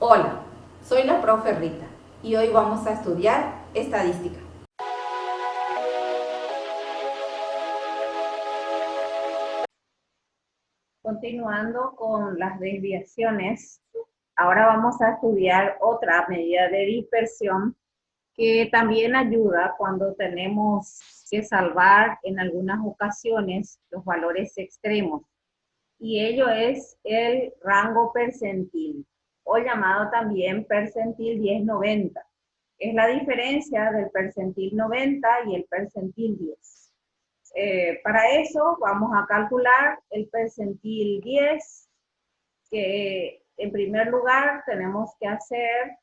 Hola, soy la profe Rita y hoy vamos a estudiar estadística. Continuando con las desviaciones, ahora vamos a estudiar otra medida de dispersión que también ayuda cuando tenemos que salvar en algunas ocasiones los valores extremos. Y ello es el rango percentil, o llamado también percentil 10-90. Es la diferencia del percentil 90 y el percentil 10. Para eso vamos a calcular el percentil 10, que en primer lugar tenemos que hacer,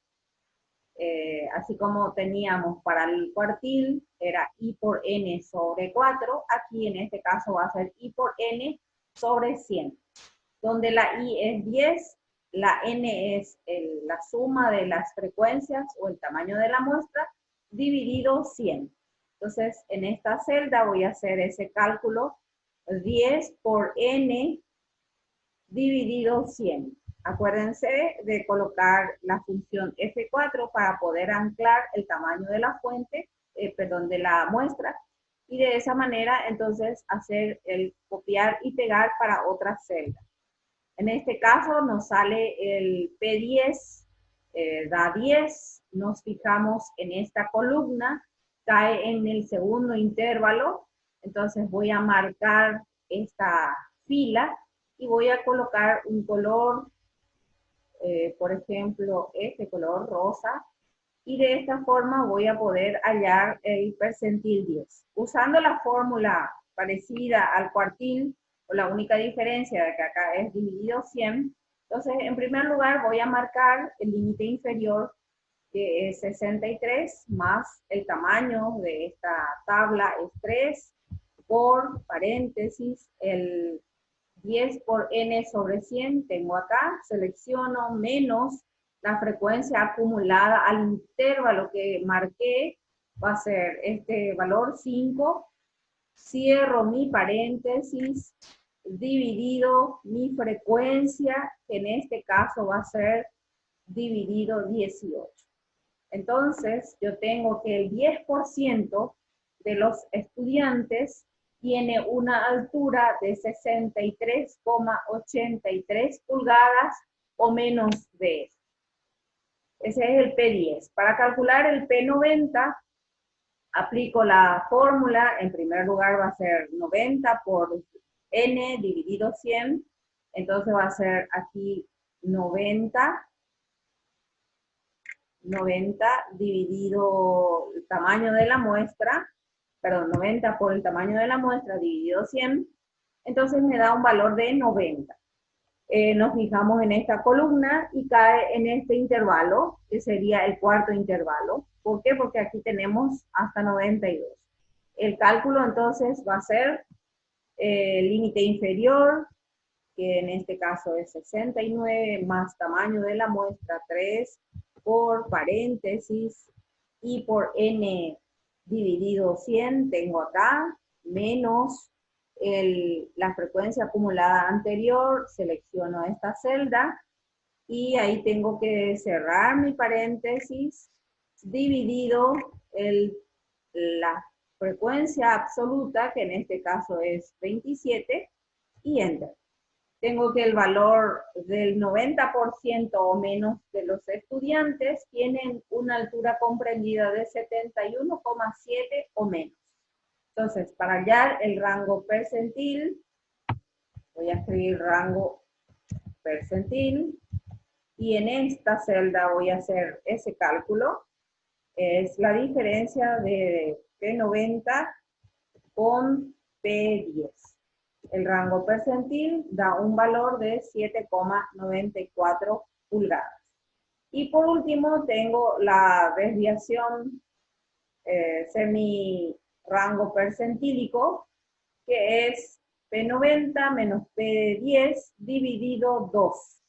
así como teníamos para el cuartil, era I por N sobre 4, aquí en este caso va a ser I por N sobre 100, donde la I es 10, la N es la suma de las frecuencias o el tamaño de la muestra, dividido 100. Entonces, en esta celda voy a hacer ese cálculo, 10 por N dividido 100. Acuérdense de colocar la función F4 para poder anclar el tamaño de la fuente, de la muestra, y de esa manera entonces hacer el copiar y pegar para otra celda. En este caso nos sale el P10, da 10, nos fijamos en esta columna, cae en el segundo intervalo, entonces voy a marcar esta fila y voy a colocar un color, por ejemplo, este color rosa, y de esta forma voy a poder hallar el percentil 10. Usando la fórmula parecida al cuartil, o la única diferencia de que acá es dividido 100, entonces en primer lugar voy a marcar el límite inferior, que es 63, más el tamaño de esta tabla es 3, por paréntesis, el 10 por N sobre 100, tengo acá, selecciono menos la frecuencia acumulada al intervalo que marqué, va a ser este valor 5, cierro mi paréntesis, dividido mi frecuencia, que en este caso va a ser dividido 18. Entonces, yo tengo que el 10% de los estudiantes tiene una altura de 63,83 pulgadas o menos de eso. Ese es el P10. Para calcular el P90, aplico la fórmula. En primer lugar va a ser 90 por N dividido 100. Entonces va a ser aquí 90 dividido el tamaño de la muestra, perdón, 90 por el tamaño de la muestra dividido 100, entonces me da un valor de 90. Nos fijamos en esta columna y cae en este intervalo, que sería el cuarto intervalo. ¿Por qué? Porque aquí tenemos hasta 92. El cálculo entonces va a ser límite inferior, que en este caso es 69, más tamaño de la muestra 3, por paréntesis, I por N dividido 100, tengo acá, menos la frecuencia acumulada anterior, selecciono esta celda, y ahí tengo que cerrar mi paréntesis, dividido la frecuencia absoluta, que en este caso es 27, y enter. Tengo que el valor del 90% o menos de los estudiantes tienen una altura comprendida de 71,7 o menos. Entonces, para hallar el rango percentil, voy a escribir rango percentil, y en esta celda voy a hacer ese cálculo. Es la diferencia de P90 con P10. El rango percentil da un valor de 7,94 pulgadas. Y por último tengo la desviación semi-rango percentílico, que es P90 menos P10 dividido 2.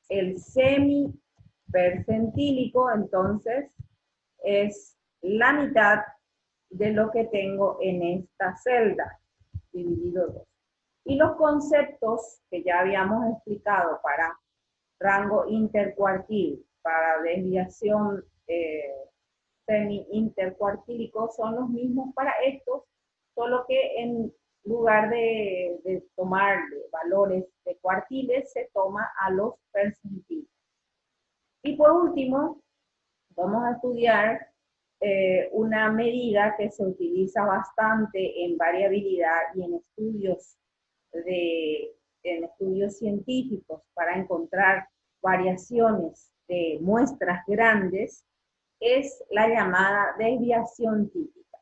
El semi-percentílico entonces es la mitad de lo que tengo en esta celda, dividido 2. Y los conceptos que ya habíamos explicado para rango intercuartil. Para desviación semi-intercuartílico son los mismos para estos, solo que en lugar de tomar valores de cuartiles, se toma a los percentiles. Y por último, vamos a estudiar una medida que se utiliza bastante en variabilidad y en estudios científicos para encontrar variaciones de muestras grandes, es la llamada desviación típica.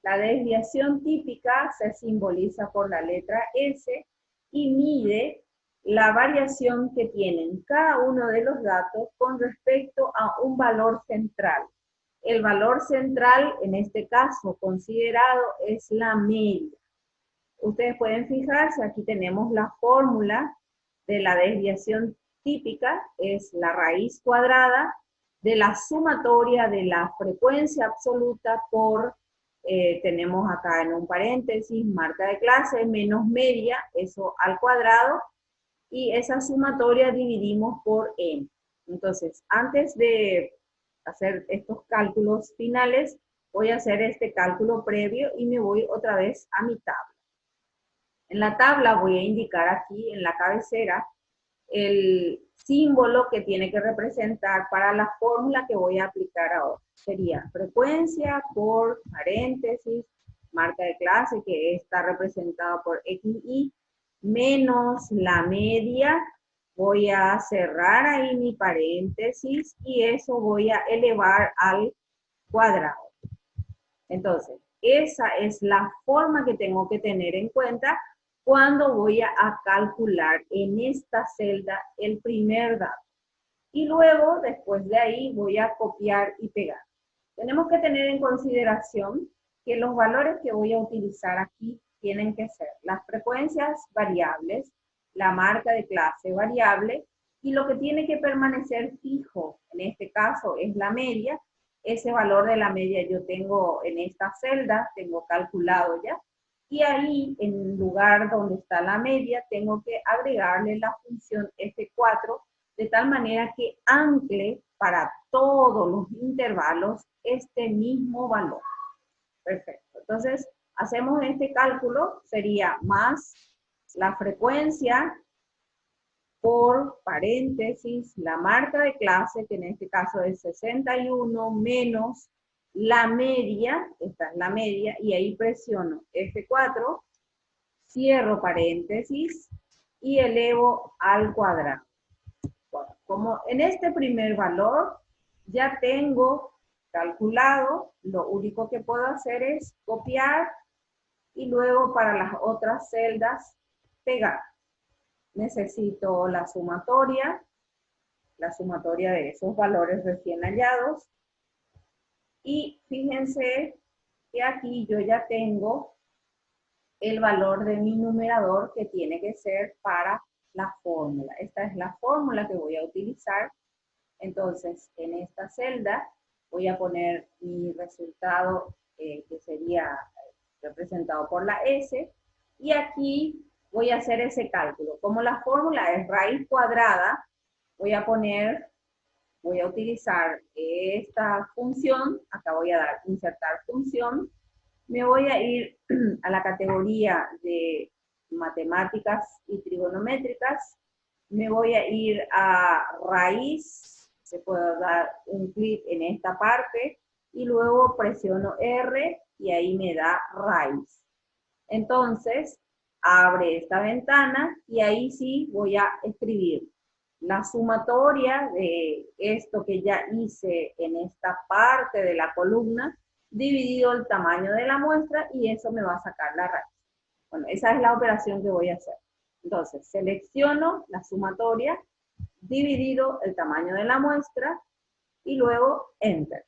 La desviación típica se simboliza por la letra S y mide la variación que tienen cada uno de los datos con respecto a un valor central. El valor central, en este caso considerado, es la media. Ustedes pueden fijarse, aquí tenemos la fórmula de la desviación típica, es la raíz cuadrada de la sumatoria de la frecuencia absoluta por, tenemos acá en un paréntesis, marca de clase, menos media, eso al cuadrado, y esa sumatoria dividimos por n. Entonces, antes de hacer estos cálculos finales, voy a hacer este cálculo previo y me voy otra vez a mi tabla. En la tabla voy a indicar aquí en la cabecera el símbolo que tiene que representar para la fórmula que voy a aplicar ahora. Sería frecuencia por paréntesis, marca de clase que está representada por XY, menos la media, voy a cerrar ahí mi paréntesis y eso voy a elevar al cuadrado. Entonces, esa es la forma que tengo que tener en cuenta cuando voy a calcular en esta celda el primer dato. Y luego, después de ahí, voy a copiar y pegar. Tenemos que tener en consideración que los valores que voy a utilizar aquí tienen que ser las frecuencias variables, la marca de clase variable, y lo que tiene que permanecer fijo, en este caso es la media. Ese valor de la media yo tengo en esta celda, tengo calculado ya, y ahí en lugar donde está la media tengo que agregarle la función F4 de tal manera que ancle para todos los intervalos este mismo valor. Perfecto. Entonces, hacemos este cálculo, sería más la frecuencia por paréntesis, la marca de clase, que en este caso es 61, menos la media, esta es la media, y ahí presiono F4, cierro paréntesis y elevo al cuadrado. Bueno, como en este primer valor ya tengo calculado, lo único que puedo hacer es copiar y luego para las otras celdas pegar. Necesito la sumatoria de esos valores recién hallados. Y fíjense que aquí yo ya tengo el valor de mi numerador que tiene que ser para la fórmula. Esta es la fórmula que voy a utilizar. Entonces, en esta celda voy a poner mi resultado que sería representado por la S. Y aquí voy a hacer ese cálculo. Como la fórmula es raíz cuadrada, voy a utilizar esta función, acá voy a dar insertar función, me voy a ir a la categoría de matemáticas y trigonométricas, me voy a ir a raíz, se puede dar un clic en esta parte, y luego presiono R y ahí me da raíz. Entonces, abre esta ventana y ahí sí voy a escribir la sumatoria de esto que ya hice en esta parte de la columna, dividido el tamaño de la muestra, y eso me va a sacar la raíz. Bueno, esa es la operación que voy a hacer. Entonces, selecciono la sumatoria, dividido el tamaño de la muestra, y luego Enter.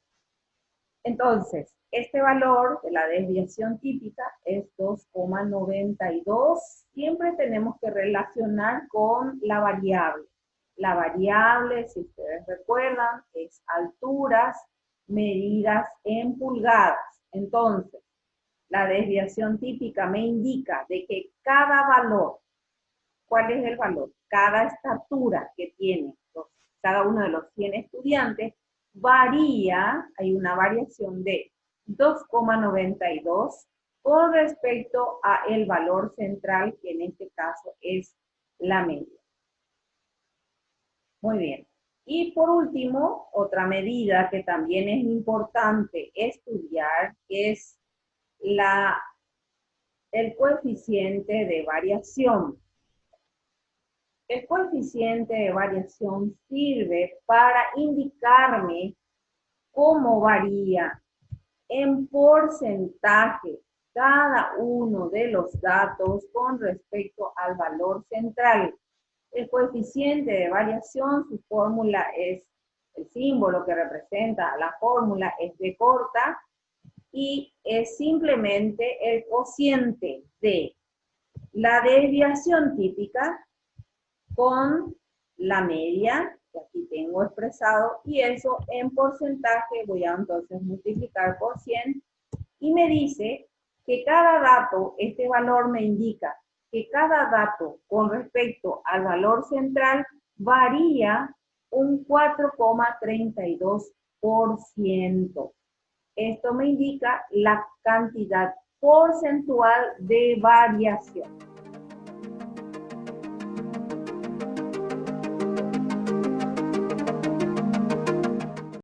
Entonces, este valor de la desviación típica es 2,92. Siempre tenemos que relacionar con la variable. La variable, si ustedes recuerdan, es alturas medidas en pulgadas. Entonces, la desviación típica me indica de que cada valor ¿Cuál es el valor? Cada estatura que tiene cada uno de los 100 estudiantes varía, hay una variación de 2,92 con respecto a el valor central, que en este caso es la media. Muy bien. Y por último, otra medida que también es importante estudiar es el coeficiente de variación. El coeficiente de variación sirve para indicarme cómo varía en porcentaje cada uno de los datos con respecto al valor central. El coeficiente de variación, su fórmula es, el símbolo que representa la fórmula es B corta y es simplemente el cociente de la desviación típica con la media, que aquí tengo expresado, y eso en porcentaje voy a entonces multiplicar por 100, y me dice que cada dato, este valor me indica que cada dato con respecto al valor central varía un 4,32%. Esto me indica la cantidad porcentual de variación.